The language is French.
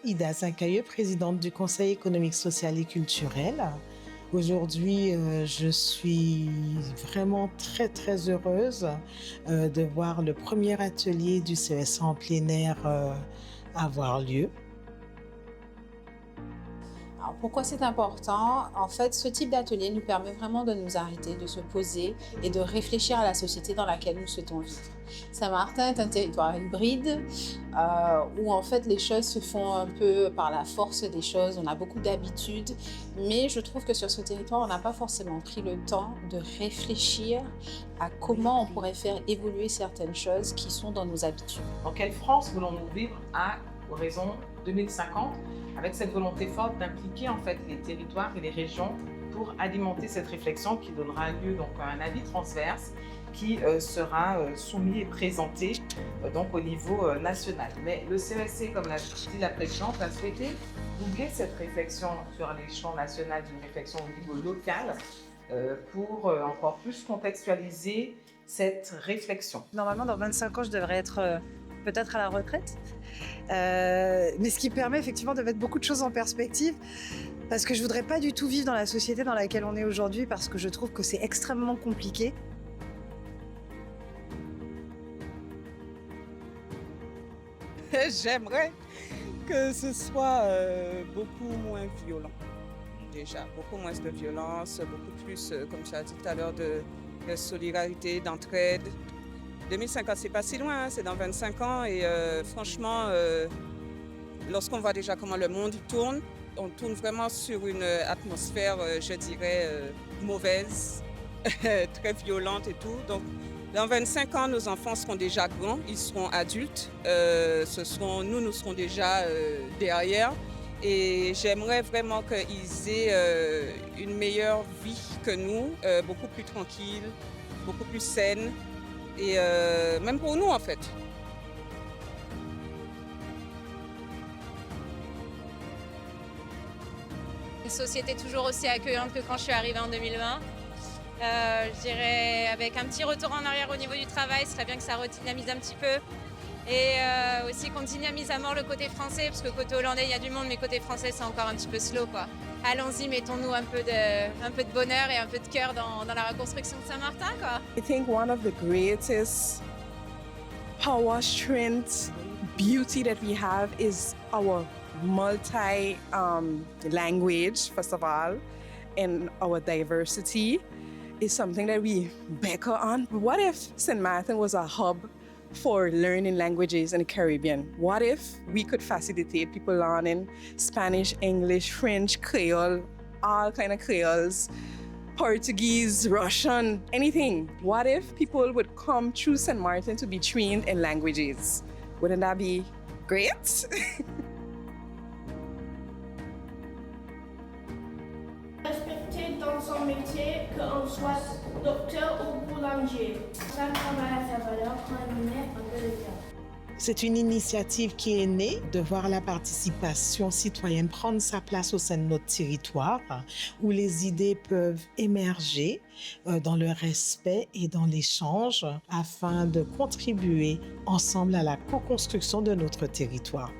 Ida Zakaye, présidente du Conseil économique, social et culturel. Aujourd'hui, je suis vraiment très, très heureuse de voir le premier atelier du CESA en plein air avoir lieu. Alors pourquoi c'est important? En fait, ce type d'atelier nous permet vraiment de nous arrêter, de se poser et de réfléchir à la société dans laquelle nous souhaitons vivre. Saint-Martin est un territoire hybride où en fait les choses se font un peu par la force des choses, on a beaucoup d'habitudes, mais je trouve que sur ce territoire, on n'a pas forcément pris le temps de réfléchir à comment on pourrait faire évoluer certaines choses qui sont dans nos habitudes. Dans quelle France voulons-nous vivre à horizon 2050, avec cette volonté forte d'impliquer en fait les territoires et les régions pour alimenter cette réflexion qui donnera lieu donc à un avis transverse qui sera soumis et présenté donc au niveau national. Mais le CESC, comme l'a dit la présidente, a souhaité doubler cette réflexion sur l'échelon national d'une réflexion au niveau local pour encore plus contextualiser cette réflexion. Normalement, dans 25 ans, je devrais être peut-être à la retraite. Mais ce qui permet effectivement de mettre beaucoup de choses en perspective, parce que je voudrais pas du tout vivre dans la société dans laquelle on est aujourd'hui, parce que je trouve que c'est extrêmement compliqué. J'aimerais que ce soit beaucoup moins violent. Déjà, beaucoup moins de violence, beaucoup plus, comme tu as dit tout à l'heure, de solidarité, d'entraide. 2050, c'est pas si loin, hein, c'est dans 25 ans et franchement, lorsqu'on voit déjà comment le monde tourne, on tourne vraiment sur une atmosphère, je dirais, mauvaise, très violente et tout. Donc, dans 25 ans, nos enfants seront déjà grands, ils seront adultes, nous serons déjà derrière. Et j'aimerais vraiment qu'ils aient une meilleure vie que nous, beaucoup plus tranquille, beaucoup plus saine. Et même pour nous en fait. Une société toujours aussi accueillante que quand je suis arrivée en 2020. Je dirais avec un petit retour en arrière au niveau du travail, ce serait bien que ça redynamise un petit peu. Et aussi qu'on dynamise à mort le côté français, parce que côté hollandais il y a du monde, mais côté français c'est encore un petit peu slow quoi. Allons-y, mettons-nous un peu de bonheur et un peu de cœur dans la reconstruction de Saint-Martin quoi. I think one of the greatest power, strength, beauty that we have is our multi-language, first of all, and our diversity is something that we beckon on. What if St. Martin was a hub for learning languages in the Caribbean? What if we could facilitate people learning Spanish, English, French, Creole, all kind of Creoles, Portuguese, Russian, anything? What if people would come through St. Martin to be trained in languages? Wouldn't that be great? Respecter dans son métier, qu'on soit docteur ou boulanger. Ça travaille à sa valeur quand il met un peu de bien. C'est une initiative qui est née de voir la participation citoyenne prendre sa place au sein de notre territoire, où les idées peuvent émerger dans le respect et dans l'échange afin de contribuer ensemble à la co-construction de notre territoire.